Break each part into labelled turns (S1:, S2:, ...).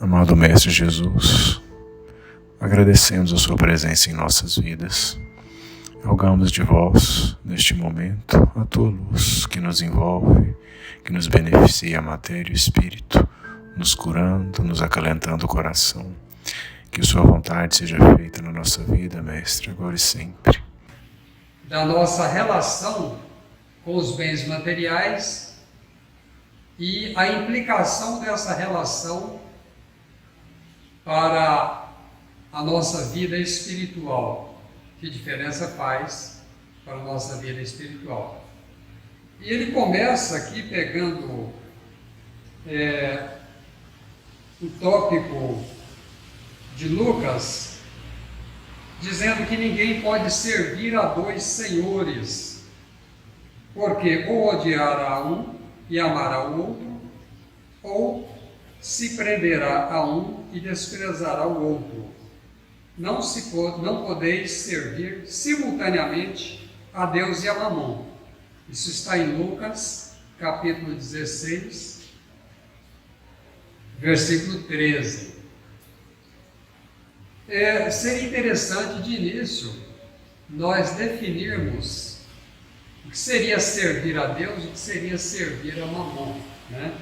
S1: Amado Mestre Jesus, agradecemos a Sua presença em nossas vidas. Rogamos de vós, neste momento, a Tua luz que nos envolve, que nos beneficia a matéria e o espírito, nos curando, nos acalentando o coração. Que Sua vontade seja feita na nossa vida, Mestre, agora e sempre.
S2: Da nossa relação com os bens materiais e a implicação dessa relação para a nossa vida espiritual. Que diferença faz para a nossa vida espiritual? E ele começa aqui pegando o tópico de Lucas, dizendo que ninguém pode servir a dois senhores, porque ou odiará um e amará o outro, ou se prenderá a um e desprezará o outro. Não podeis servir simultaneamente a Deus e a Mamon. Isso está em Lucas, capítulo 16, versículo 13. Seria interessante, de início, nós definirmos o que seria servir a Deus e o que seria servir a Mamon, né?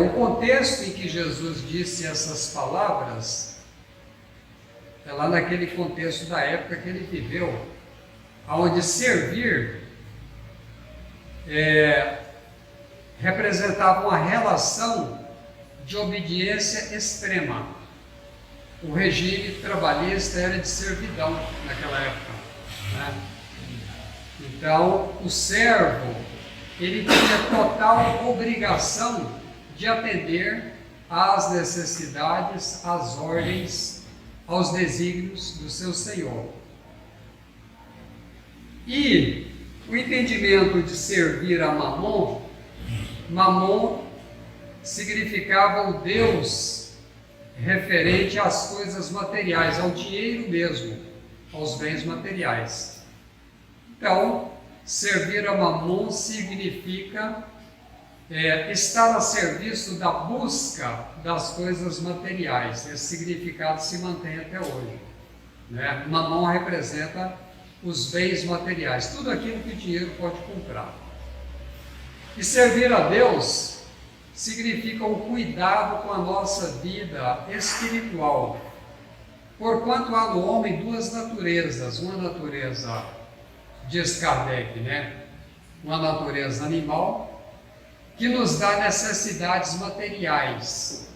S2: O contexto em que Jesus disse essas palavras é lá naquele contexto da época que ele viveu, onde servir representava uma relação de obediência extrema. O regime trabalhista era de servidão naquela época, né? Então, o servo, ele tinha total obrigação de atender às necessidades, às ordens, aos desígnios do seu senhor. E o entendimento de servir a Mamon, Mamon significava o Deus referente às coisas materiais, ao dinheiro mesmo, aos bens materiais. Então, servir a Mamon significa estar a serviço da busca das coisas materiais. Esse significado se mantém até hoje, né? Mamon representa os bens materiais, tudo aquilo que o dinheiro pode comprar. E servir a Deus significa o cuidado com a nossa vida espiritual. Porquanto há no homem duas naturezas, uma natureza, diz Kardec, né? Uma natureza animal, que nos dá necessidades materiais,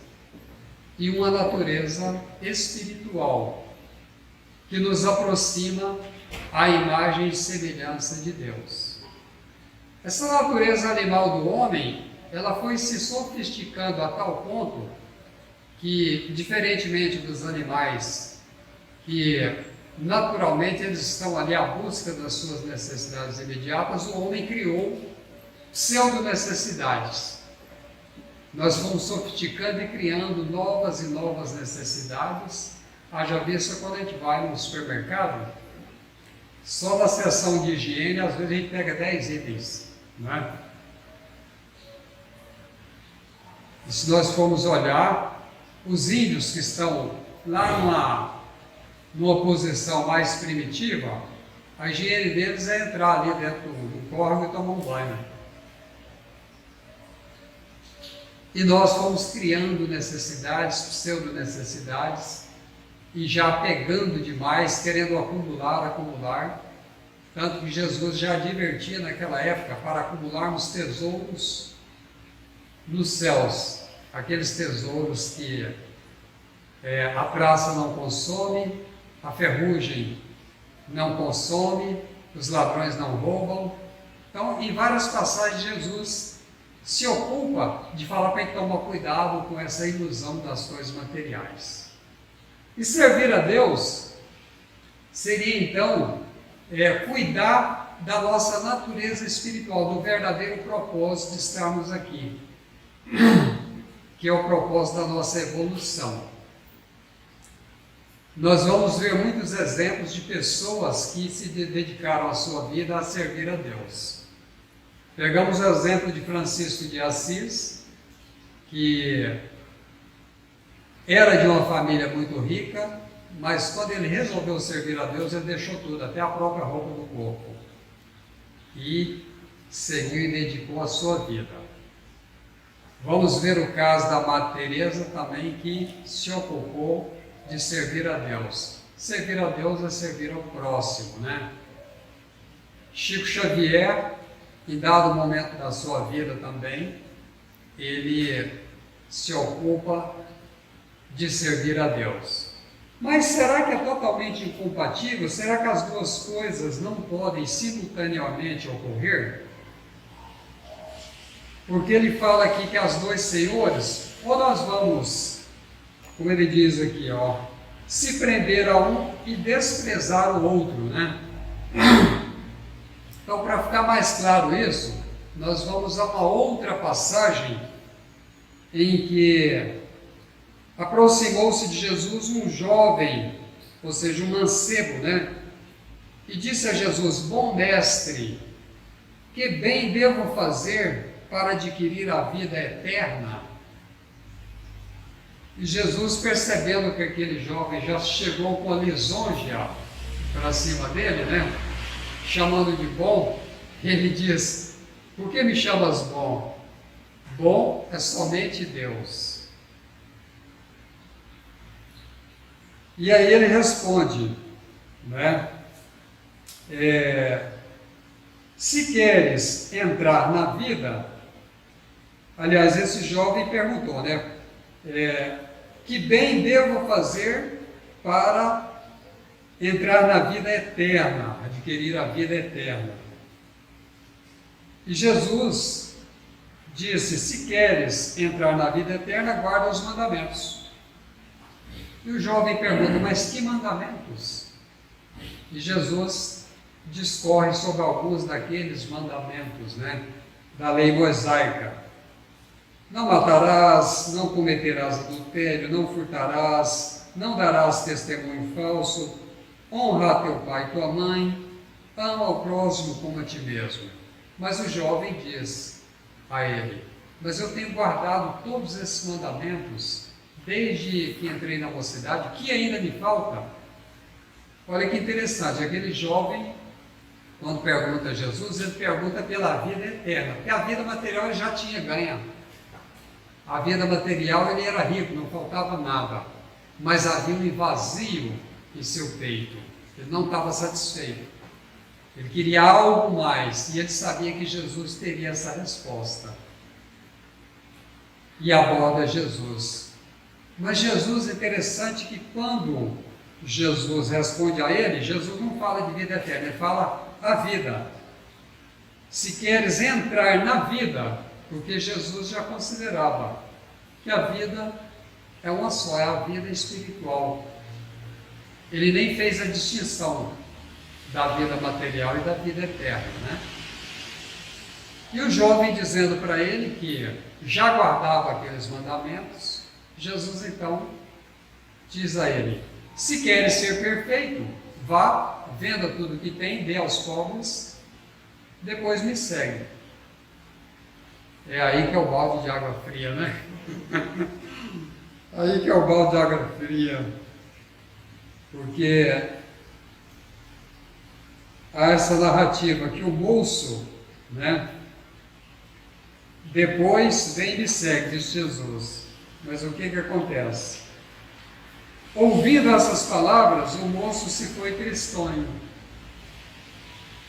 S2: e uma natureza espiritual, que nos aproxima à imagem e semelhança de Deus. Essa natureza animal do homem, ela foi se sofisticando a tal ponto que, diferentemente dos animais, que naturalmente eles estão ali à busca das suas necessidades imediatas, o homem criou pseudo-necessidades. Nós vamos sofisticando e criando novas e novas necessidades. Haja vista quando a gente vai no supermercado, só na seção de higiene, às vezes a gente pega 10 itens, não é? E se nós formos olhar, os índios que estão lá numa posição mais primitiva, a higiene deles é entrar ali dentro do córrego e tomar um banho. E nós fomos criando necessidades, pseudo-necessidades, e já pegando demais, querendo acumular, tanto que Jesus já advertia naquela época para acumularmos tesouros nos céus, aqueles tesouros que a traça não consome, a ferrugem não consome, os ladrões não roubam. Então, em várias passagens, Jesus se ocupa de falar para a gente tomar cuidado com essa ilusão das coisas materiais. E servir a Deus seria, então, cuidar da nossa natureza espiritual, do verdadeiro propósito de estarmos aqui, que é o propósito da nossa evolução. Nós vamos ver muitos exemplos de pessoas que se dedicaram a sua vida a servir a Deus. Pegamos o exemplo de Francisco de Assis, que era de uma família muito rica, mas quando ele resolveu servir a Deus, ele deixou tudo, até a própria roupa do corpo, e seguiu e dedicou a sua vida. Vamos ver o caso da Madre Teresa também, que se ocupou de servir a Deus. Servir a Deus é servir ao próximo, né? Chico Xavier, em dado momento da sua vida também, ele se ocupa de servir a Deus. Mas será que é totalmente incompatível? Será que as duas coisas não podem simultaneamente ocorrer? Porque ele fala aqui que as dois senhores, ou nós vamos, como ele diz aqui, ó, se prender a um e desprezar o outro, né? Então, para ficar mais claro isso, nós vamos a uma outra passagem em que aproximou-se de Jesus um jovem, ou seja, um mancebo, né? E disse a Jesus: bom mestre, que bem devo fazer para adquirir a vida eterna? E Jesus, percebendo que aquele jovem já chegou com a lisonja para cima dele, né? Chamando de bom, ele diz: por que me chamas bom? Bom é somente Deus. E aí ele responde, né? Se queres entrar na vida, aliás, esse jovem perguntou, né? Que bem devo fazer para entrar na vida eterna, adquirir a vida eterna? E Jesus disse: se queres entrar na vida eterna, guarda os mandamentos. E o jovem pergunta: mas que mandamentos? E Jesus discorre sobre alguns daqueles mandamentos, né, da lei mosaica. Não matarás, não cometerás adultério, não furtarás, não darás testemunho falso, honra teu pai e tua mãe, ama ao próximo como a ti mesmo. Mas o jovem diz a ele: mas eu tenho guardado todos esses mandamentos desde que entrei na mocidade, o que ainda me falta? Olha que interessante, aquele jovem, quando pergunta a Jesus, ele pergunta pela vida eterna, porque a vida material ele já tinha ganho. A vida material ele era rico, não faltava nada, mas havia um vazio em seu peito, ele não estava satisfeito, ele queria algo mais, e ele sabia que Jesus teria essa resposta, e aborda Jesus. Mas Jesus, é interessante que quando Jesus responde a ele, Jesus não fala de vida eterna, ele fala a vida. Se queres entrar na vida, porque Jesus já considerava que a vida é uma só, é a vida espiritual. Ele nem fez a distinção da vida material e da vida eterna, né? E o jovem dizendo para ele que já guardava aqueles mandamentos, Jesus então diz a ele: se queres ser perfeito, vá, venda tudo que tem, dê aos pobres, depois me segue. É aí que é o balde de água fria, né? Aí que é o balde de água fria. Porque há essa narrativa que o moço, né? Depois vem e me segue, diz Jesus. Mas o que acontece? Ouvindo essas palavras, o moço se foi tristonho,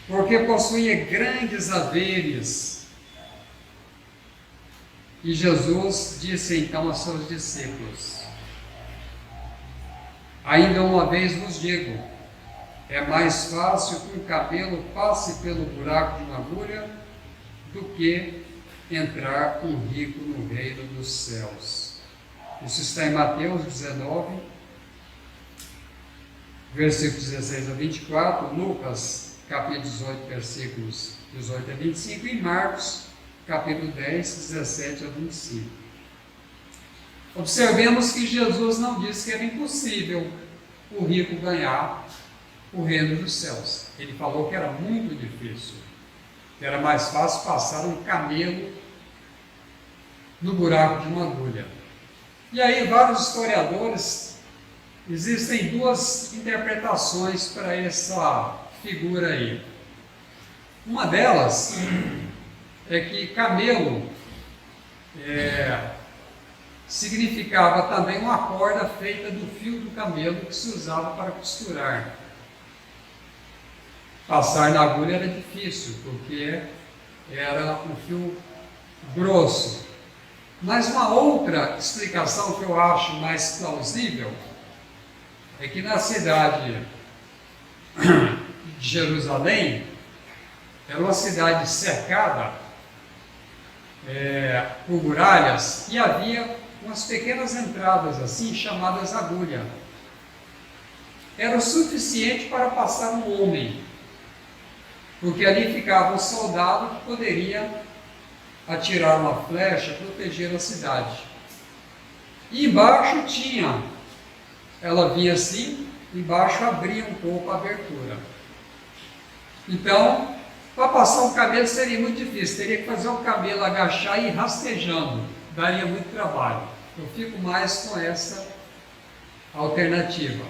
S2: porque possuía grandes haveres. E Jesus disse então a seus discípulos: ainda uma vez vos digo, é mais fácil que um camelo passe pelo buraco de uma agulha do que entrar um rico no reino dos céus. Isso está em Mateus 19, versículos 16 a 24, Lucas, capítulo 18, versículos 18 a 25, e Marcos, capítulo 10, 17 a 25. Observemos que Jesus não disse que era impossível o rico ganhar o reino dos céus. Ele falou que era muito difícil, que era mais fácil passar um camelo no buraco de uma agulha. E aí vários historiadores, existem duas interpretações para essa figura aí. Uma delas é que camelo significava também uma corda feita do fio do camelo que se usava para costurar. Passar na agulha era difícil, porque era um fio grosso. Mas uma outra explicação que eu acho mais plausível é que na cidade de Jerusalém, era uma cidade cercada por muralhas e havia umas pequenas entradas assim, chamadas agulha. Era o suficiente para passar um homem, porque ali ficava um soldado que poderia atirar uma flecha, proteger a cidade. E embaixo tinha, ela vinha assim, embaixo abria um pouco a abertura. Então, para passar um camelo seria muito difícil, teria que fazer o camelo agachar e ir rastejando, daria muito trabalho. Eu fico mais com essa alternativa,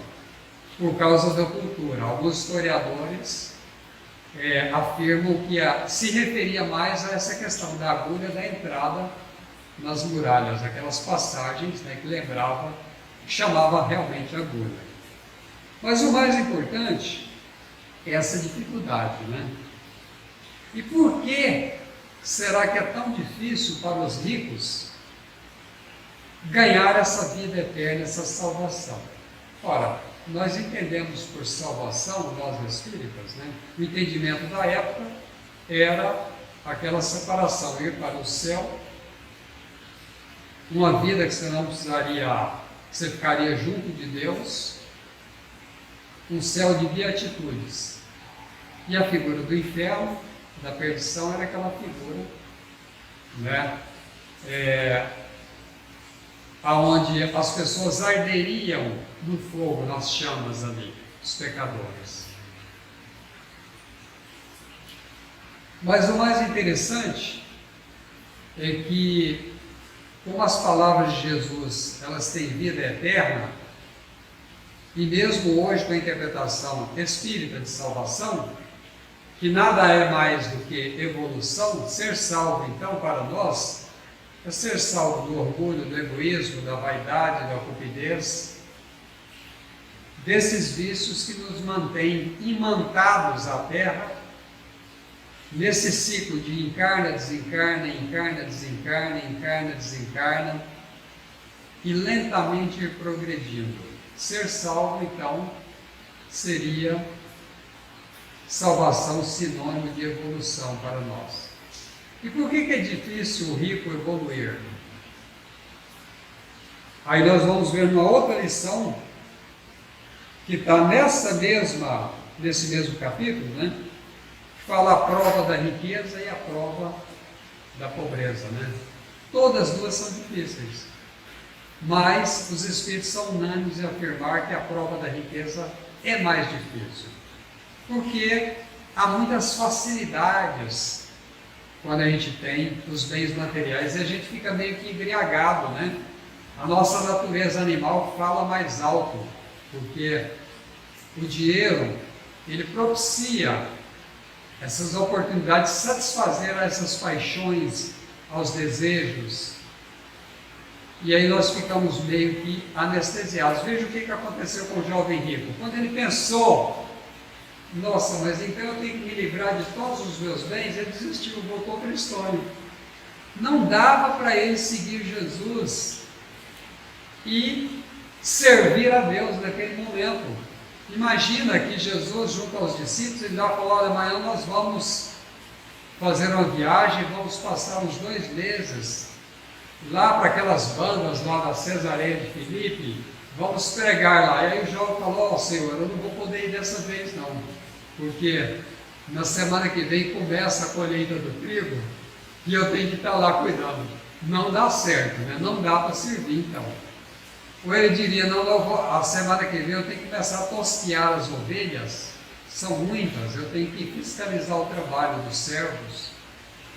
S2: por causa da cultura. Alguns historiadores afirmam que se referia mais a essa questão da agulha da entrada nas muralhas, aquelas passagens, né, que chamava realmente agulha. Mas o mais importante é essa dificuldade, né? E por que será que é tão difícil para os ricos ganhar essa vida eterna, essa salvação? Ora, nós entendemos por salvação, nós espíritas, né? O entendimento da época era aquela separação, ir para o céu, uma vida que você não precisaria, que você ficaria junto de Deus, um céu de beatitudes. E a figura do inferno, da perdição, era aquela figura, né? Onde as pessoas arderiam no fogo, nas chamas ali, os pecadores. Mas o mais interessante é que, como as palavras de Jesus, elas têm vida eterna, e mesmo hoje com a interpretação espírita de salvação, que nada é mais do que evolução, ser salvo então para nós, é ser salvo do orgulho, do egoísmo, da vaidade, da cupidez, desses vícios que nos mantêm imantados à terra, nesse ciclo de encarna, desencarna, encarna, desencarna, encarna, desencarna, e lentamente ir progredindo. Ser salvo, então, seria salvação sinônimo de evolução para nós. E por que é difícil o rico evoluir? Aí nós vamos ver uma outra lição que está nesse mesmo capítulo, né? Que fala a prova da riqueza e a prova da pobreza, né? Todas duas são difíceis, mas os espíritos são unânimes em afirmar que a prova da riqueza é mais difícil, porque há muitas facilidades quando a gente tem os bens materiais e a gente fica meio que embriagado, né? A nossa natureza animal fala mais alto, porque o dinheiro, ele propicia essas oportunidades de satisfazer essas paixões, aos desejos, e aí nós ficamos meio que anestesiados. Veja o que aconteceu com o jovem rico. Quando ele pensou, nossa, mas então eu tenho que me livrar de todos os meus bens, ele desistiu, voltou para a história. Não dava para ele seguir Jesus e servir a Deus naquele momento. Imagina que Jesus, junto aos discípulos, ele já falou: olha, amanhã nós vamos fazer uma viagem, vamos passar uns 2 meses lá para aquelas bandas lá da Cesareia de Filipe, vamos pregar lá. E aí o jovem falou: ó, Senhor, eu não vou poder ir dessa vez não, porque na semana que vem começa a colheita do trigo e eu tenho que estar lá cuidando. Não dá certo, né? Não dá para servir então. Ou ele diria: não, a semana que vem eu tenho que começar a tosquiar as ovelhas, são muitas, eu tenho que fiscalizar o trabalho dos servos,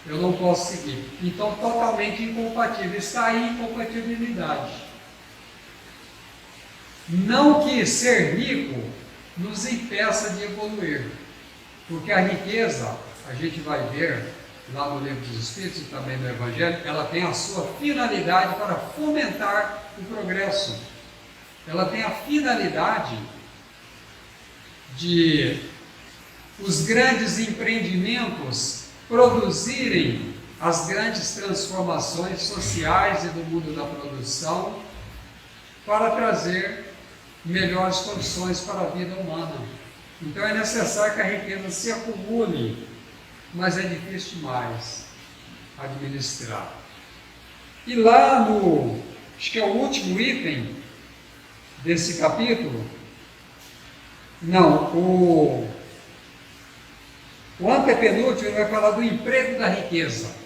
S2: eu não posso seguir. Então, totalmente incompatível, está aí incompatibilidade. Não que ser rico nos impeça de evoluir, porque a riqueza, a gente vai ver lá no Livro dos Espíritos e também no Evangelho, ela tem a sua finalidade para fomentar o progresso. Ela tem a finalidade de os grandes empreendimentos produzirem as grandes transformações sociais e do mundo da produção para trazer melhores condições para a vida humana. Então é necessário que a riqueza se acumule, mas é difícil demais administrar. E lá no, acho que é o último item desse capítulo, não, o antepenúltimo vai falar do emprego da riqueza.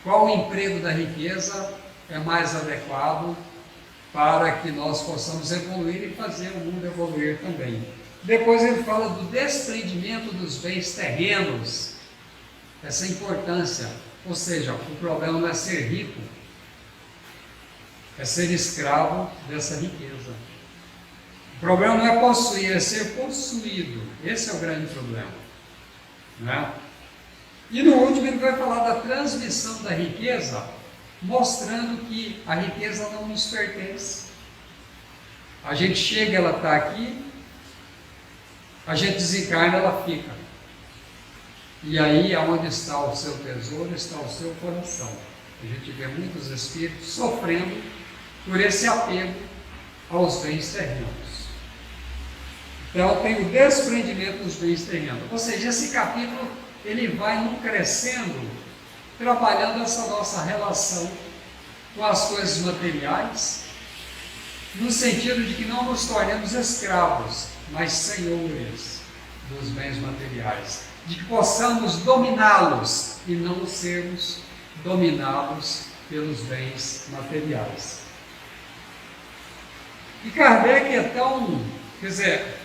S2: Qual o emprego da riqueza é mais adequado para que nós possamos evoluir e fazer o mundo evoluir também. Depois ele fala do desprendimento dos bens terrenos, essa importância, ou seja, o problema não é ser rico, é ser escravo dessa riqueza. O problema não é possuir, é ser possuído, esse é o grande problema, né? E no último ele vai falar da transmissão da riqueza, mostrando que a riqueza não nos pertence. A gente chega, ela está aqui, a gente desencarna, ela fica. E aí, aonde está o seu tesouro, está o seu coração. A gente vê muitos espíritos sofrendo por esse apego aos bens terrenos. Então, tem o desprendimento dos bens terrenos. Ou seja, esse capítulo, ele vai nos crescendo, trabalhando essa nossa relação com as coisas materiais, no sentido de que não nos tornemos escravos, mas senhores dos bens materiais, de que possamos dominá-los e não sermos dominados pelos bens materiais. E Kardec é tão, quer dizer,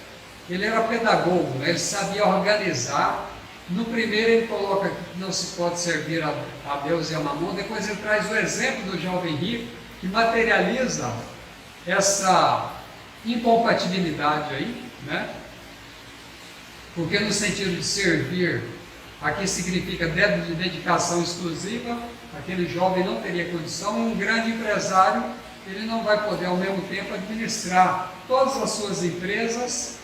S2: ele era pedagogo, né? Ele sabia organizar. No primeiro ele coloca que não se pode servir a Deus e a Mamon, depois ele traz o exemplo do jovem rico, que materializa essa incompatibilidade aí, né? Porque no sentido de servir, aqui significa de dedicação exclusiva, aquele jovem não teria condição, e um grande empresário, ele não vai poder ao mesmo tempo administrar todas as suas empresas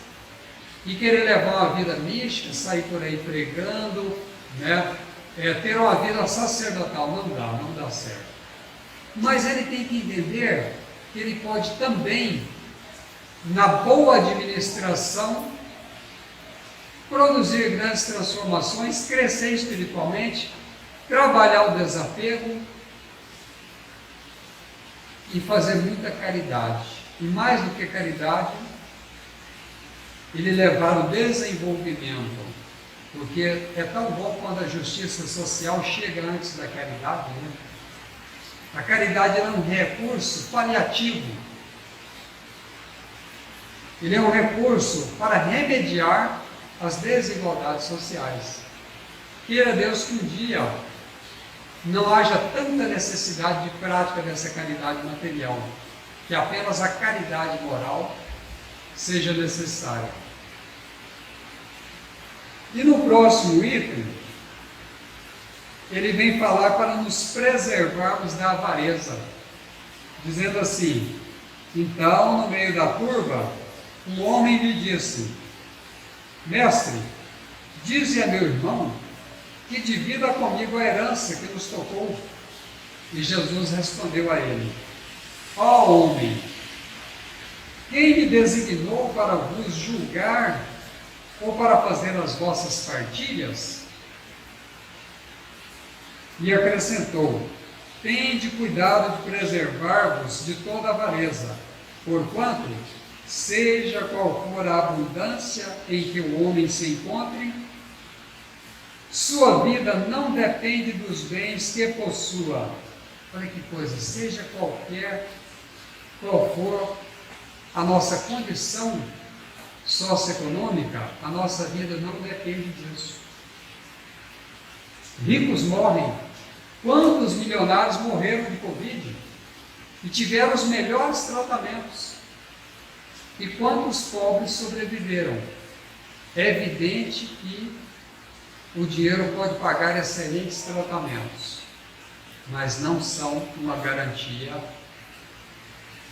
S2: e querer levar uma vida mística, sair por aí pregando, né? Ter uma vida sacerdotal, não dá certo. Mas ele tem que entender que ele pode também, na boa administração, produzir grandes transformações, crescer espiritualmente, trabalhar o desapego e fazer muita caridade. E mais do que caridade, ele levar o desenvolvimento, porque é tão bom quando a justiça social chega antes da caridade, né? A caridade é um recurso paliativo, ele é um recurso para remediar as desigualdades sociais. Queira Deus que um dia não haja tanta necessidade de prática dessa caridade material, que apenas a caridade moral seja necessária. E no próximo item, ele vem falar para nos preservarmos da avareza, dizendo assim: então, no meio da curva, um homem lhe disse: mestre, dize a meu irmão que divida comigo a herança que nos tocou. E Jesus respondeu a ele: ó homem, quem me designou para vos julgar ou para fazer as vossas partilhas? E acrescentou: tende cuidado de preservar-vos de toda avareza, porquanto, seja qual for a abundância em que o homem se encontre, sua vida não depende dos bens que possua. Olha que coisa, seja qual for a nossa condição socioeconômica, a nossa vida não depende disso. Ricos morrem. Quantos milionários morreram de Covid e tiveram os melhores tratamentos? E quantos pobres sobreviveram? É evidente que o dinheiro pode pagar excelentes tratamentos, mas não são uma garantia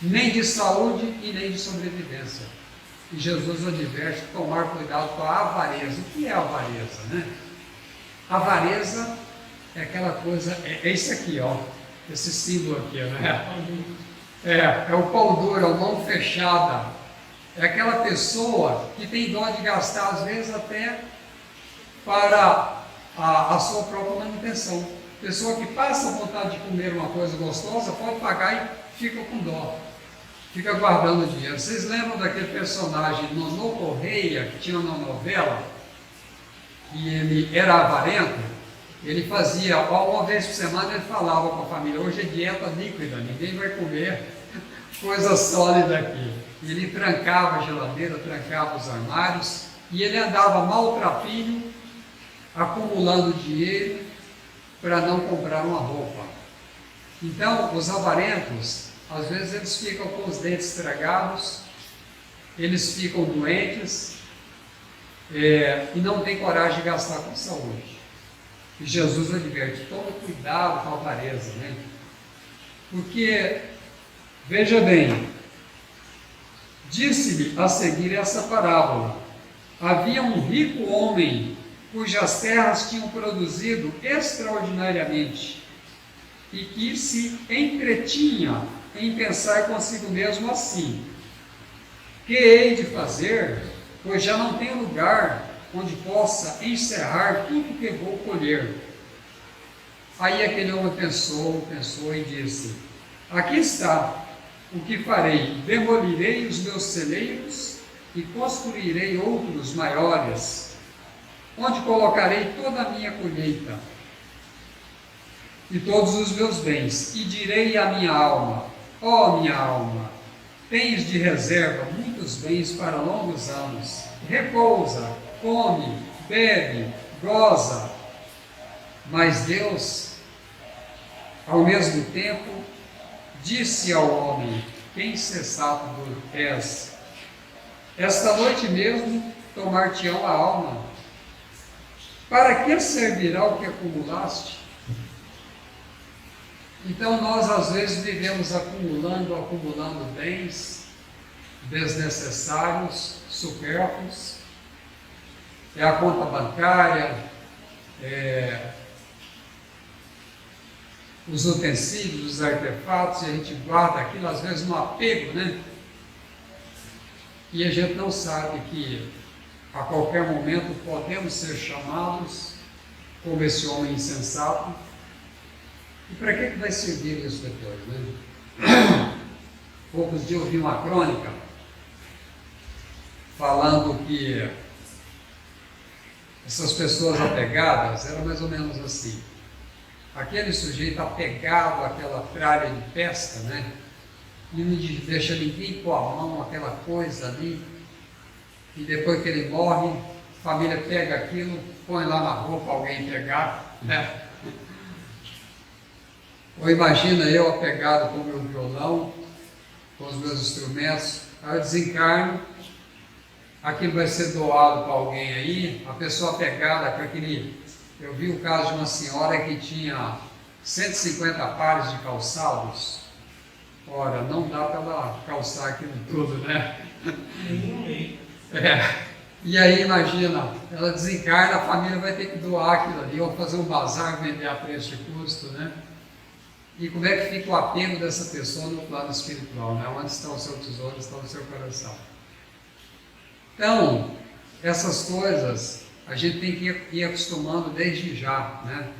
S2: nem de saúde e nem de sobrevivência. E Jesus adverte tomar cuidado com a avareza. O que é a avareza, né? A avareza é aquela coisa, é esse aqui, ó, esse símbolo aqui, né? É o pão duro, a mão fechada. É aquela pessoa que tem dó de gastar, às vezes, até para a sua própria manutenção. Pessoa que passa a vontade de comer uma coisa gostosa, pode pagar e fica com dó. Fica guardando dinheiro. Vocês lembram daquele personagem Nonô Correia, que tinha uma novela, que ele era avarento? Ele fazia, uma vez por semana ele falava com a família, hoje é dieta líquida, ninguém vai comer coisa sólida aqui. E ele trancava a geladeira, trancava os armários, e ele andava maltrapilho, acumulando dinheiro para não comprar uma roupa. Então, os avarentos, às vezes eles ficam com os dentes estragados, eles ficam doentes, e não têm coragem de gastar com saúde. E Jesus adverte, tome cuidado com a avareza, né? Porque, veja bem, disse-lhe a seguir essa parábola: havia um rico homem cujas terras tinham produzido extraordinariamente e que se entretinha em pensar consigo mesmo assim: que hei de fazer, pois já não tenho lugar onde possa encerrar tudo que vou colher. Aí aquele homem pensou e disse: aqui está o que farei, demolirei os meus celeiros e construirei outros maiores, onde colocarei toda a minha colheita e todos os meus bens, e direi à minha alma: ó minha alma, tens de reserva muitos bens para longos anos, repousa, come, bebe, goza. Mas Deus, ao mesmo tempo, disse ao homem: que insensato és, esta noite mesmo tomar-te-ão a alma. Para que servirá o que acumulaste? Então nós às vezes vivemos acumulando bens desnecessários, supérfluos, é a conta bancária, os utensílios, os artefatos, e a gente guarda aquilo às vezes no apego, né? E a gente não sabe que a qualquer momento podemos ser chamados como esse homem insensato. E para que vai servir isso depois, né? Poucos dias eu vi uma crônica falando que essas pessoas apegadas eram mais ou menos assim. Aquele sujeito apegado àquela tralha de pesca, né? E não deixa ninguém pôr a mão aquela coisa ali. E depois que ele morre, a família pega aquilo, põe lá na rua para alguém pegar, né? Ou imagina eu apegado com o meu violão, com os meus instrumentos, aí eu desencarno, aquilo vai ser doado para alguém aí, a pessoa apegada com aquele... Eu vi o caso de uma senhora que tinha 150 pares de calçados. Ora, não dá para ela calçar aquilo tudo, né? E aí imagina, ela desencarna, a família vai ter que doar aquilo ali, ou fazer um bazar, vender a preço de custo, né? E como é que fica o apego dessa pessoa no plano espiritual, né? Onde está o seu tesouro, está o seu coração. Então, essas coisas a gente tem que ir acostumando desde já, né?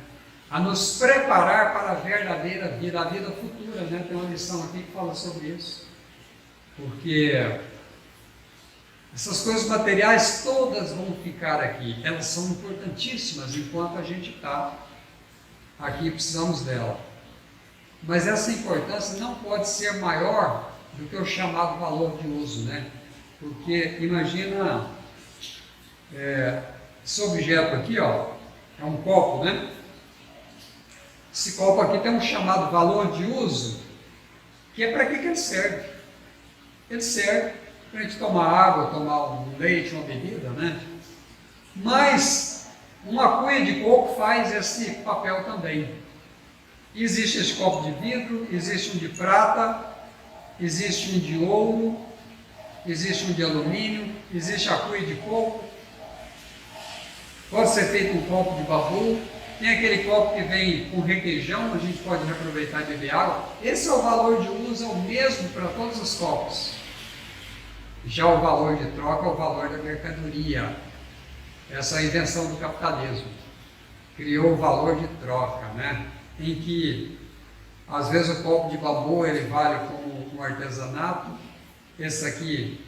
S2: A nos preparar para a verdadeira vida, a vida futura, né? Tem uma lição aqui que fala sobre isso. Porque essas coisas materiais todas vão ficar aqui. Elas são importantíssimas enquanto a gente está aqui, precisamos dela. Mas essa importância não pode ser maior do que o chamado valor de uso, né? Porque imagina, esse objeto aqui, ó, é um copo, né? Esse copo aqui tem um chamado valor de uso, que é para que ele serve? Ele serve para a gente tomar água, tomar um leite, uma bebida, né? Mas uma cuia de coco faz esse papel também. Existe esse copo de vidro, existe um de prata, existe um de ouro, existe um de alumínio, existe a cuia de coco. Pode ser feito um copo de bambu. Tem aquele copo que vem com requeijão, a gente pode reaproveitar e beber água. Esse é o valor de uso, é o mesmo para todos os copos. Já o valor de troca é o valor da mercadoria. Essa é a invenção do capitalismo. Criou o valor de troca, né? Em que, às vezes, o copo de bambu ele vale como um artesanato. Esse aqui,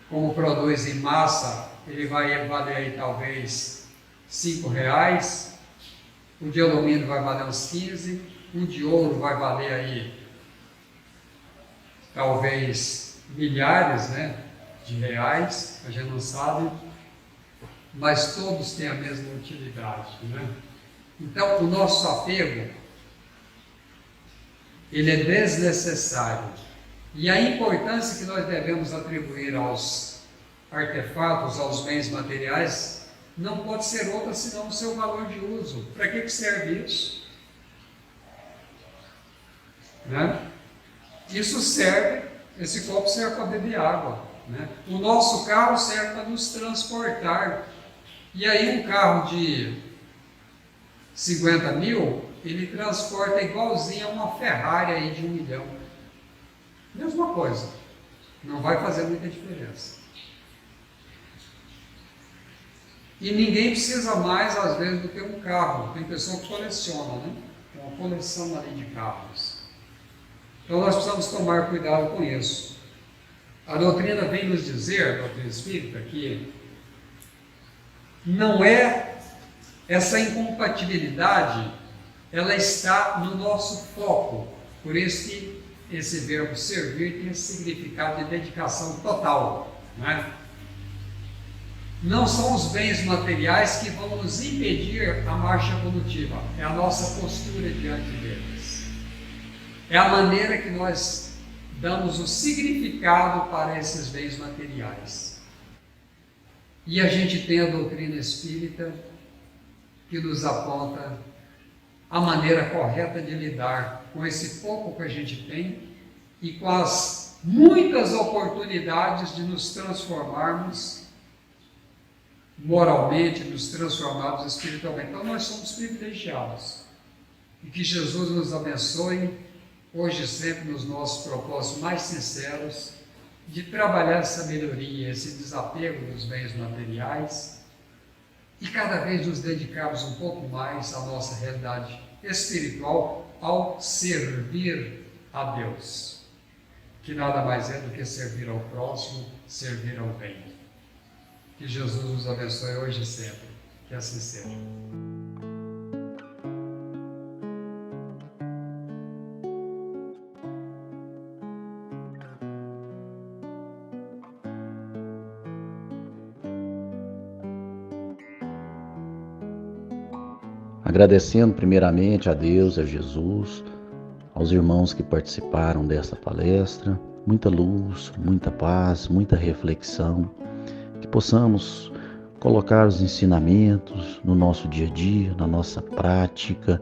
S2: como produz em massa, ele vai valer aí talvez R$5. O de alumínio vai valer uns 15, o de ouro vai valer aí talvez milhares, né, de reais, a gente não sabe, mas todos têm a mesma utilidade, né? Então, o nosso apego, ele é desnecessário. E a importância que nós devemos atribuir aos artefatos, aos bens materiais, não pode ser outra senão o seu valor de uso. Para que serve isso? Né? Isso serve, esse copo serve para beber água. Né? O nosso carro serve para nos transportar. E aí um carro de 50 mil, ele transporta igualzinho a uma Ferrari aí de 1 milhão. Mesma coisa. Não vai fazer muita diferença. E ninguém precisa mais, às vezes, do que um carro. Tem pessoa que coleciona, né? Tem uma coleção ali de carros. Então nós precisamos tomar cuidado com isso. A doutrina vem nos dizer, a doutrina espírita, que não é essa incompatibilidade, ela está no nosso foco. Por isso que esse verbo servir tem esse significado de dedicação total, né? Não são os bens materiais que vão nos impedir a marcha evolutiva, é a nossa postura diante deles. É a maneira que nós damos o significado para esses bens materiais. E a gente tem a doutrina espírita que nos aponta a maneira correta de lidar com esse pouco que a gente tem e com as muitas oportunidades de nos transformarmos moralmente, nos transformarmos espiritualmente. Então nós somos privilegiados. E que Jesus nos abençoe, hoje e sempre, nos nossos propósitos mais sinceros, de trabalhar essa melhoria, esse desapego dos bens materiais e cada vez nos dedicarmos um pouco mais à nossa realidade espiritual ao servir a Deus, que nada mais é do que servir ao próximo, servir ao bem. Que Jesus nos abençoe hoje e sempre. Que assim seja.
S3: Agradecendo primeiramente a Deus, a Jesus, aos irmãos que participaram desta palestra, muita luz, muita paz, muita reflexão, que possamos colocar os ensinamentos no nosso dia a dia, na nossa prática,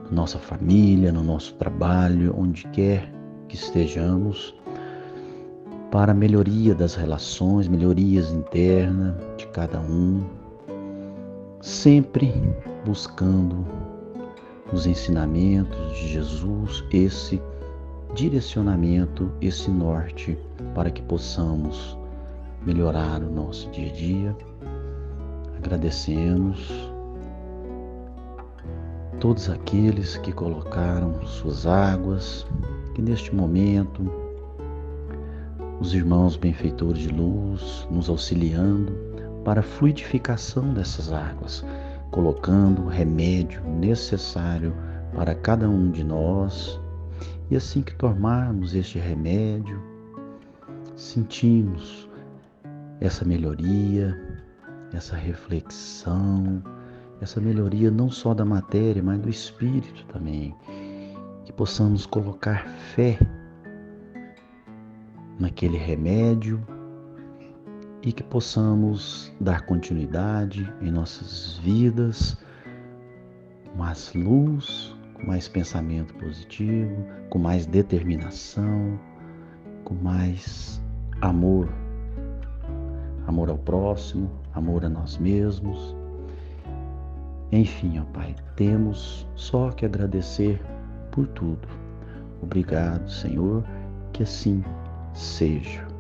S3: na nossa família, no nosso trabalho, onde quer que estejamos, para a melhoria das relações, melhorias internas de cada um, sempre buscando os ensinamentos de Jesus, esse direcionamento, esse norte, para que possamos melhorar o nosso dia a dia. Agradecemos todos aqueles que colocaram suas águas, que neste momento os irmãos benfeitores de luz nos auxiliando para a fluidificação dessas águas, colocando o remédio necessário para cada um de nós, e assim que tomarmos este remédio, sentimos essa melhoria, essa reflexão, essa melhoria não só da matéria, mas do espírito também, que possamos colocar fé naquele remédio e que possamos dar continuidade em nossas vidas com mais luz, com mais pensamento positivo, com mais determinação, com mais amor. Amor ao próximo, amor a nós mesmos. Enfim, ó Pai, temos só que agradecer por tudo. Obrigado, Senhor, que assim seja.